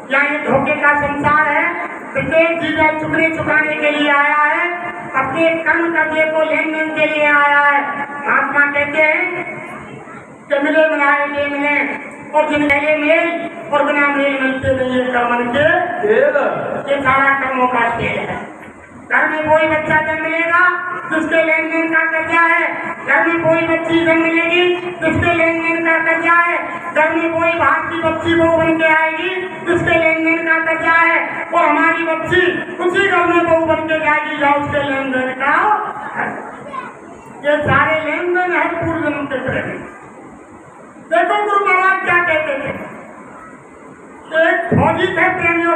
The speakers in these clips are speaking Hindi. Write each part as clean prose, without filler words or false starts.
या ये धोखे का संसार है। प्रत्येक जीव चुकने चुकाने के लिए आया है, अपने कर्म कर्जे को लेन देन के लिए आया है। महात्मा कहते हैं कि मिले मिलाए ले मिले, और जिन पहले मेल और बिना मेल मिलते नहीं है कर्मन के खेल। ये सारा कर्मों का खेल है। घर में कोई बच्चा जन्म लेगा जिसके लेन देन का कर्जा है, घर में कोई बच्ची जन्म लेगी जिसके लेन देन का कर्जा है, घर में कोई बाहर की बच्ची बहू बन के आएगी जिसके लेन देन का कर्जा है, और हमारी बच्ची उसी घर में बहू बन के जाएगी या उसके लेन देन का। ये सारे लेन देन है पूर्व जन्म के प्रेमी। देखो गुरु महाराज क्या कहते थे। एक फौजी थे प्रेमियों,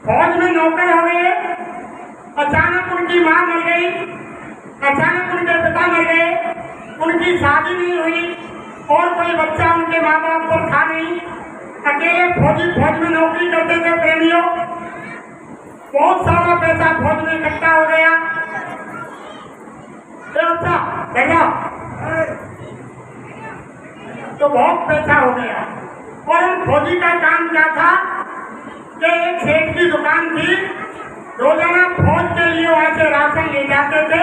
फौज में नौकर हो गए। अचानक उनकी मां मर गई, अचानक उनके पिता मर गए, उनकी शादी नहीं हुई और कोई बच्चा उनके माँ बाप को था नहीं। अकेले फौजी फौज में नौकरी करते थे प्रेमियों। बहुत सारा पैसा फौज में इकट्ठा हो गया। अच्छा देखा तो बहुत पैसा हो गया। और उन फौजी का काम क्या था कि एक सेठ की दुकान थी, रोजाना फौज के लिए वहां से राशन ले जाते थे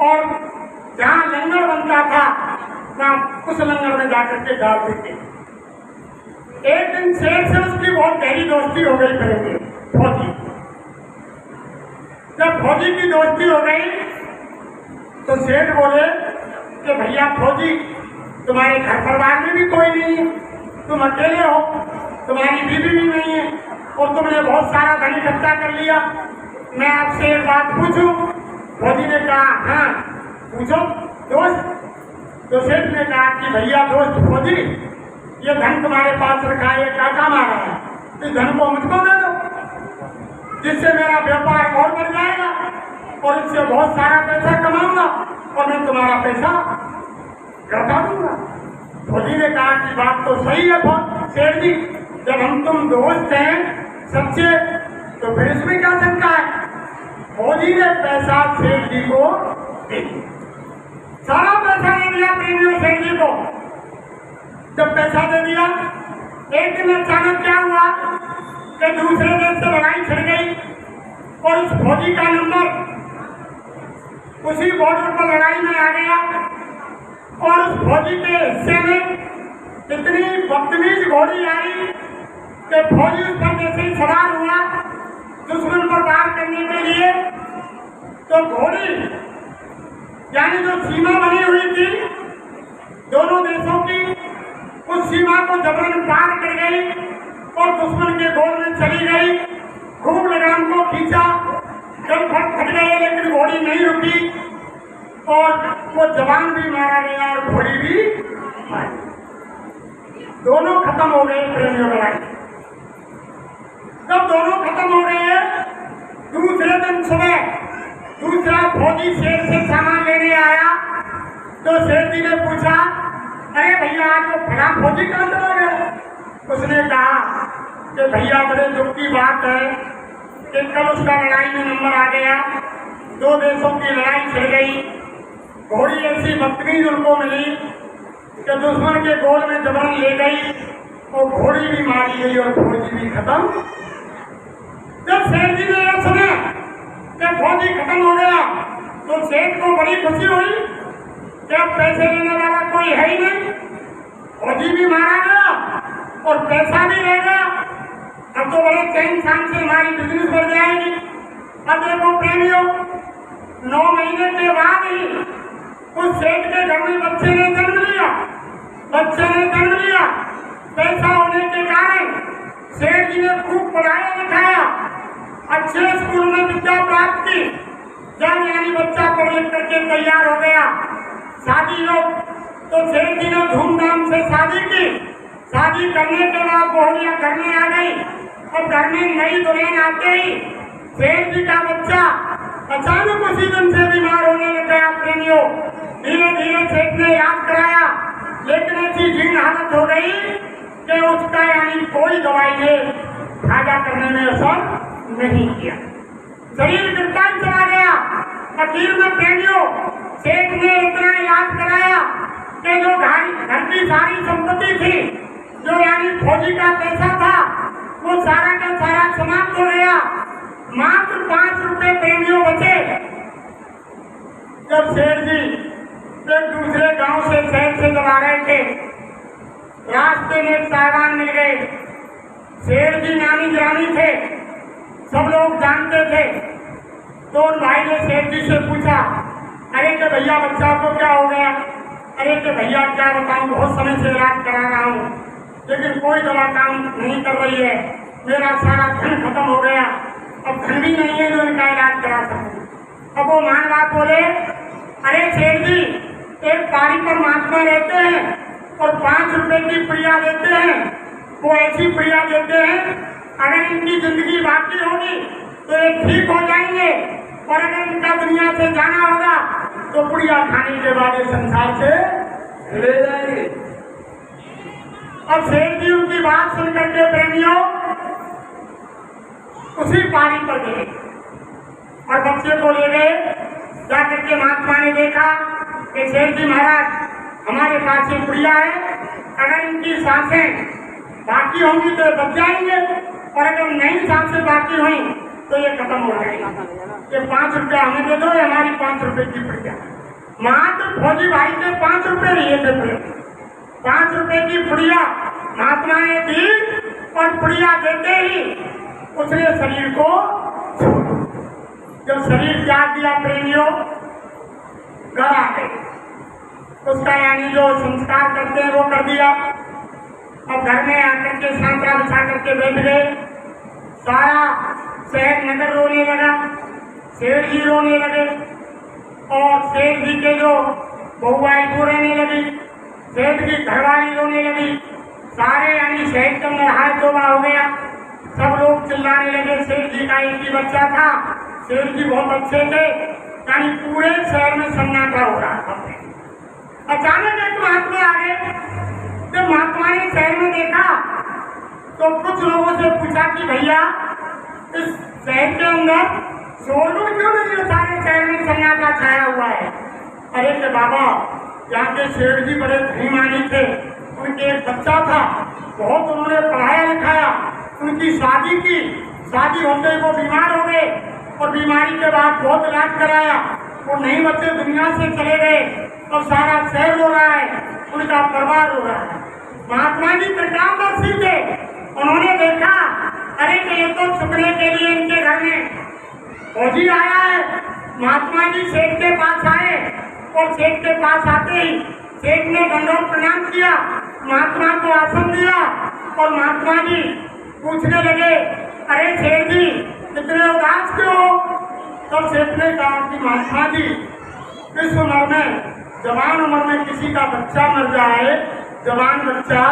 और जहाँ लंगर बनता था वहाँ उस लंगर में जाकर के डालते थे। एक दिन सेठ से उसकी बहुत गहरी दोस्ती हो गई करेंगे फौजी। जब फौजी की दोस्ती हो गई तो सेठ बोले कि भैया फौजी, तुम्हारे घर परिवार में भी कोई नहीं है, तुम अकेले हो, तुम्हारी बीवी भी नहीं है और तुमने बहुत सारा धन इकट्ठा कर लिया। मैं आपसे एक बात पूछूं? फौजी ने कहा हाँ पूछो दोस्त। तो सेठ ने कहा कि भैया दोस्त फौजी, ये धन तुम्हारे पास रखा है, क्या काम आ रहा है? इस धन को मुझको दे दो, जिससे मेरा व्यापार और बढ़ जाएगा और इससे बहुत सारा पैसा कमाऊंगा और मैं तुम्हारा पैसा लौटा दूंगा। फौजी ने कहा कि बात तो सही है सेठ जी, जब हम तुम दोस्त हैं सबसे, तो फिर इसमें क्या शंका है? फौजी ने पैसा सेठ जी को दे दिया, सारा पैसा दे दिया प्रेमियों सेठ जी को। जब पैसा दे दिया, एक दिन अचानक क्या हुआ कि दूसरे देश से लड़ाई छिड़ गई और उस फौजी का नंबर उसी बॉर्डर पर लड़ाई में आ गया और उस फौजी के हिस्से में इतनी बदतमीज घोड़ी आई कि फौजी उस पर जैसे ही सवार हुआ दुश्मन पर वार करने के लिए, तो घोड़ी यानी जो सीमा बनी हुई थी दोनों देशों की, उस सीमा को जबरन पार कर गई और दुश्मन के गोल में चली गई। खूब लगाम को खींचा, जब फट गए लेकिन घोड़ी नहीं रुकी और वो जवान भी मारा गया और घोड़ी भी मारी। दोनों खत्म हो गए प्रेमियों लड़ाई। जब दोनों खत्म हो गए, दूसरे दिन सुबह दूसरा फौजी सेठ से सामान लेने आया तो सेठ जी ने पूछा, अरे भैया आज वो फला फौजी कहाँ चला गया? उसने कहा कि भैया बड़े दुख की बात है कि कल उसका लड़ाई में नंबर आ गया, दो देशों की लड़ाई छिड़ गई, घोड़ी ऐसी बदतमीज उनको मिली कि दुश्मन के गोल में जबरन ले गई और घोड़ी भी मारी गई और फौजी भी खत्म। जब सेठ जी ने यह सुना कि फौजी खत्म हो गया तो सेठ को बड़ी खुशी हुई कि अब पैसे लेने वाला कोई है ही नहीं, फौजी भी मारा गया और पैसा भी रह गया। अब तो बड़े चैन शान से हमारी बिजनेस बढ़ जाएगी। अब देखो प्रेमियों, 9 महीने के बाद ही उस सेठ के घर में बच्चे ने जन्म लिया। पैसा होने के कारण सेठ जी ने खूब पढ़ाया लिखाया, अच्छे स्कूल में विद्या प्राप्त की, जब यानी बच्चा पढ़ लिख करके तैयार हो गया, शादी हो तो सेठ जी ने धूमधाम से शादी की। शादी करने के बाद बहुरिया घर में आ गई और घर में नई दुल्हन आते ही सेठ जी का बच्चा अचानक उसी दिन से बीमार होने लग गया प्रेमियों। धीरे धीरे सेठ ने याद कराया लेकिन ऐसी जीर्ण हालत हो गई कि उसका यानी कोई दवाई ने फायदा करने में असर नहीं किया, शरीर गिरता ही चला गया। आखिर में प्रेमियों सेठ ने इतना इलाज कराया कि जो घर की सारी संपत्ति थी, समाप्त हो गया। मात्र 5 रुपए प्रेमियों बचे। जब सेठ जी एक दूसरे गांव से शहर से जब आ रहे थे, रास्ते में एक साहबान मिल गए। सेठ जी नामी गिरामी थे, सब लोग जानते थे। तो उन भाई ने सेठ जी से पूछा, अरे कि भैया बच्चा को क्या हो गया? अरे कि भैया क्या बताऊं, बहुत समय से इलाज करा रहा हूँ लेकिन कोई दवा काम नहीं कर रही है। मेरा सारा धन खत्म हो गया, अब धन भी नहीं है जो इनका इलाज करा सकूं। अब वो मान बात बोले, अरे सेठ जी एक पारी पर महात्मा रहते हैं और 5 रुपए की प्रिया देते हैं। वो ऐसी प्रिया देते हैं, अगर इनकी जिंदगी बाकी होगी तो ये ठीक हो जाएंगे और अगर इनका दुनिया से जाना होगा तो प्रिया खाने के बाद ये संसार से ले जाएंगे। अब सेठ जी उनकी बात सुन करके प्रेमियों उसी पारी पर गए और बच्चे को ले गए। जाकर के महात्मा ने देखा कि सेठ जी महाराज हमारे पास एक प्रिया है, अगर इनकी सांसें बाकी होंगी तो बच जाएंगे और अगर नई सांसें बाकी हुई तो ये खत्म हो जाएगा। ये 5 रुपया हमें दे दो, हमारी 5 रुपए की प्रिया। मात्र फौजी भाई के 5 रुपए लिए थे। 5 रुपए की प्रिया महात्मा ने दी और प्रिया देते ही उसने शरीर को, जब शरीर त्याग दिया प्रेमियों, घर आ गए। उसका यानी जो संस्कार करते हैं वो कर दिया। अब घर में आकर के सांत्रा बिछा करके बैठ गए। सारा शहर नगर रोने लगा, सेठ जी रोने लगे और सेठ जी के जो बहुआई वो रोने लगी, सेठ की घरवाली रोने लगी। सारे यानी शहर के अंदर हाथ तोबा हो गया। सब लोग चिल्लाने लगे। सेठ जी का एक ही बच्चा था, सेठ जी बहुत अच्छे थे, यानी पूरे शहर में सन्नाटा हो रहा था। अचानक एक महात्मा आ गए। जब महात्मा ने शहर में देखा तो कुछ लोगों से पूछा कि भैया इस शहर के अंदर शोरगुल क्यों नहीं है? सारे शहर में सन्नाटा छाया हुआ है। अरे के बाबा यहाँ के सेठ जी बड़े धनीमानी थे, उनके एक बच्चा था, बहुत उन्होंने पढ़ाया लिखाया, उनकी शादी की, शादी होते ही वो बीमार हो गए और बीमारी के बाद बहुत इलाज कराया, वो नहीं बच्चे दुनिया से चले गए और सारा शहर रो रहा है, उनका परिवार रो रहा है। महात्मा जी प्रज्ञादर्शी थे, उन्होंने देखा अरे कि ये तो छुपने के लिए इनके घर में फौजी आया है। महात्मा जी सेठ के पास आए और सेठ के पास आते ही सेठ ने दंडवत प्रणाम किया, महात्मा को आसन दिया और महात्मा जी पूछने लगे, अरे सेठ जी इतने उदास क्यों हो? तो सेठ ने कहा कि महात्मा जी इस उम्र में, जवान उम्र में किसी का बच्चा मर जाए, जवान बच्चा,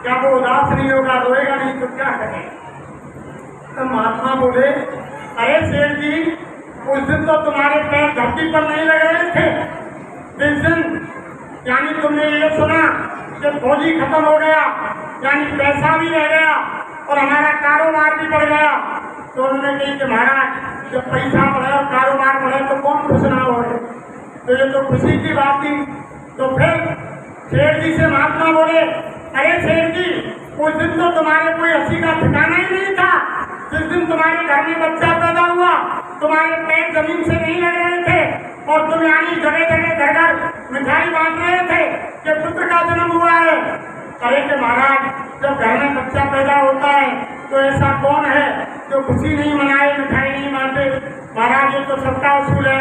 क्या वो उदास नहीं होगा, रोएगा नहीं तो क्या करे? तो महात्मा बोले, अरे सेठ जी उस दिन तो तुम्हारे पैर धरती पर नहीं लग रहे थे। जिस दिन यानी तुमने ये सुना कि फौजी खत्म हो गया, यानी पैसा भी रह गया और हमारा कारोबार भी बढ़ गया, तो उन्होंने कही कि महाराज जब पैसा बढ़े और कारोबार बढ़े तो कौन खुश ना हो? तो ये तो खुशी की बात थी। तो फिर सेठ जी से महात्मा बोले, अरे सेठ जी उस दिन तो तुम्हारे कोई हंसी का ठिकाना ही नहीं था। जिस दिन तुम्हारे घर में बच्चा पैदा हुआ, तुम्हारे पैर जमीन से नहीं लग रहे थे और तुम यानी जगह जगह घर घर मिठाई बांट रहे थे कि पुत्र का जन्म हुआ है। अरे कि महाराज जब घर में बच्चा पैदा होता है तो ऐसा कौन है जो खुशी नहीं मनाए, मिठाई नहीं बांटे? महाराज ये तो सबका उसूल है।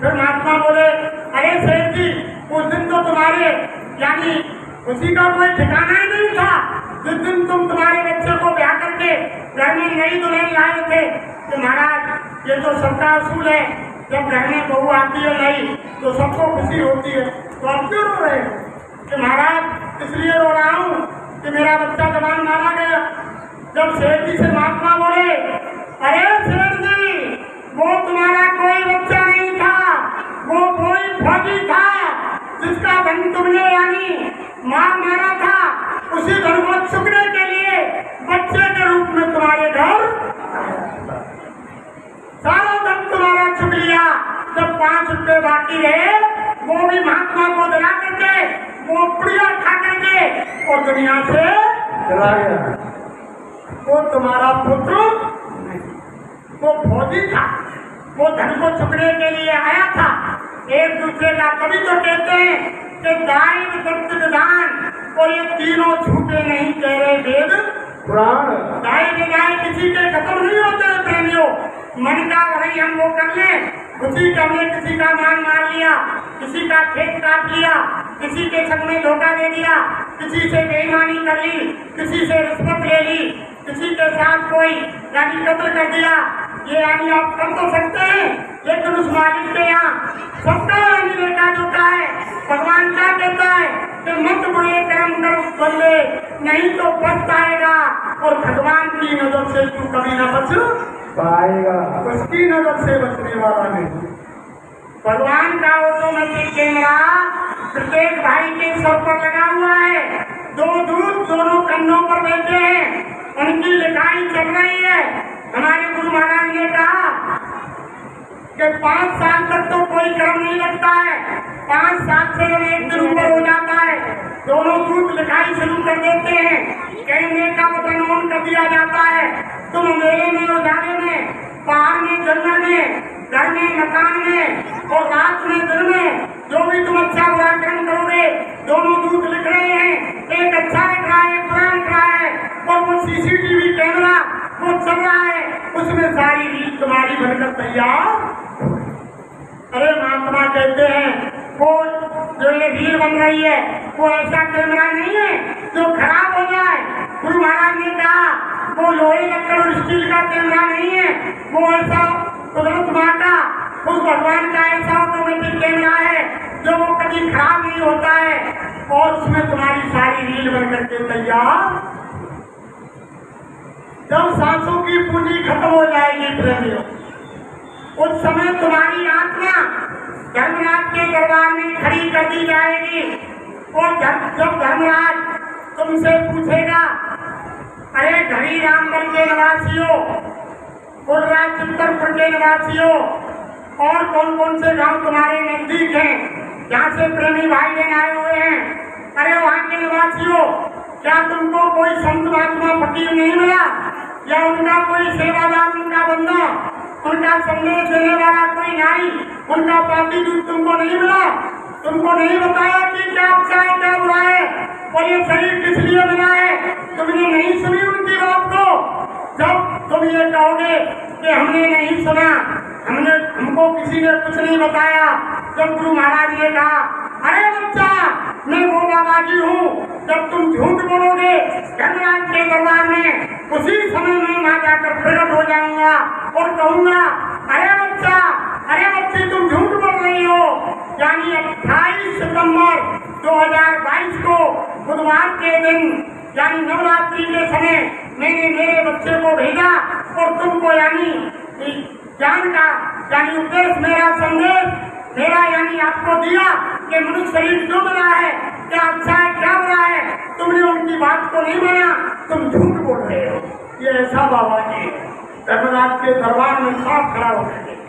फिर महात्मा बोले, अरे सेठ जी उस दिन तो तुम्हारे यानी खुशी का कोई ठिकाना ही नहीं था। जिस दिन तुम तुम्हारे बच्चे को ब्याह करके घर में नई दुल्हन लाए थे, तो महाराज ये तो सबका असूल है, जब घर में बहू आती है नई तो सबको खुशी होती है। तो आप क्यों रो रहे हो? कि महाराज इसलिए रो रहा हूँ कि मेरा बच्चा जवान मारा गया। जब सेठ जी से महात्मा बोले, अरे सेठ जी वो तुम्हारा कोई बच्चा नहीं था, वो कोई फौजी था जिसका धन तुमने यानी मार मारा था। उसी धन को चुकने के लिए बच्चे के रूप में तुम्हारे घर सारा धन तुम्हारा चुक लिया। जब 5 रुपए बाकी रहे वो भी महात्मा को दिला करके, वो प्रिया खा करके और दुनिया से चला गया। वो तुम्हारा पुत्र में वो फौजी था, वो धन को चुकने के लिए आया था एक दूसरे का। कभी तो कहते हैं कि दान सत्य विधान और ये तीनों झूठे नहीं कह रहे वेद पुराण। दाई विदाई किसी के खत्म नहीं होते प्रेमियों। मन का वही हम वो कर ले, उसी का हमने किसी का मान मार लिया, किसी का खेत काट लिया, किसी के संग में धोखा दे दिया, किसी से बेईमानी कर ली, किसी से रिश्वत ले ली, किसी के साथ कोई यानी कत्ल कर दिया। ये यानी आप कर तो सकते हैं, लेकिन उस मालिक के यहाँ सबका यानी लेखा जोखा है। भगवान क्या कहता है कि मत बुरे कर्म कर बदले, नहीं तो पछताएगा। और भगवान की नजर से तू कभी न बच पाएगा, उसकी नजर से बचने वाला नहीं। भगवान का ऑटोमेटिक कैमरा प्रत्येक भाई के सर पर लगा हुआ है। दो दूत दोनों कंधों पर बैठे हैं, उनकी लिखाई चल रही है। हमारे गुरु महाराज ने कहा कि 5 साल तक तो कोई कर्म नहीं लगता है, 5 साल से जब एक दिन ऊपर हो जाता है दोनों दूत लिखाई शुरू कर देते हैं। कैमरे का बटन ऑन कर दिया जाता है। तुम मेले में, उजाले में, पहाड़ में, जंगल में, घर में, मकान में और रात में, दिन में जो भी तुम अच्छा बुरा कर्म करोगे दोनों दूत लिख रहे हैं। एक अच्छा लिख रहा है, एक बुरा लिख रहा है। और वो सीसीटीवी कैमरा वो चल रहा है, उसमें सारी रील तुम्हारी बनकर तैयार। अरे महात्मा कहते हैं वो जो ये रील बन रही है वो ऐसा कैमरा नहीं है जो खराब हो जाए। गुरु महाराज ने कहा वो लोहे, लक्कड़ और स्टील का कैमरा नहीं है, वो ऐसा कुदरत माता उस भगवान का ऐसा ऑटोमेटिक कैमरा है जो वो कभी खराब नहीं होता है और उसमें तुम्हारी सारी रील बनकर के तैयार। जब सांसों की पूंजी खत्म हो जाएगी प्रेमियों, उस समय तुम्हारी आत्मा धर्मराज के दरबार में खड़ी कर दी जाएगी। और जब धर्मराज तुमसे पूछेगा, अरे घड़ी रामगढ़ के निवासियों, गुर्राज चित्तरपुर के निवासियों और कौन कौन से गांव तुम्हारे नजदीक हैं जहाँ से प्रेमी भाई बहन आए हुए हैं, अरे वहाँ के निवासियों, क्या तुमको कोई संत महात्मा फकीर नहीं मिला या उनका कोई सेवादार, उनका बंदा, उनका संदेश देने वाला कोई नाई, उनका पापी दूत तुमको नहीं मिला? तुमको नहीं बताया कि क्या अच्छा है क्या बुरा है और ये शरीर किस लिए बना है? तुमने नहीं सुनी उनकी बात को। जब तुम ये कहोगे कि हमने नहीं सुना, हमको किसी ने कुछ नहीं बताया, जब गुरु महाराज ने कहा अरे बच्चा मैं वो बाबा जी हूँ, जब तुम झूठ बोलोगे धर्मराज के दरबार में उसी समय मैं वहाँ जाकर प्रकट हो जाऊंगा और कहूंगा अरे बच्चा, अरे बच्ची तुम झूठ बोल रही हो। यानी 28 सितंबर 2022 को बुधवार के दिन यानी नवरात्रि के समय मैंने मेरे बच्चे को भेजा और तुमको यानी ज्ञान का यानी उपदेश, मेरा संदेश मेरा यानी आपको दिया कि मनुष्य शरीर क्यों बना है, क्या अच्छा है क्या बुरा है। तुमने उनकी बात को नहीं माना, तुम झूठ बोल रहे हो। ये ऐसा बाबा जी धर्मराज के दरबार में साफ खड़ा हो गए।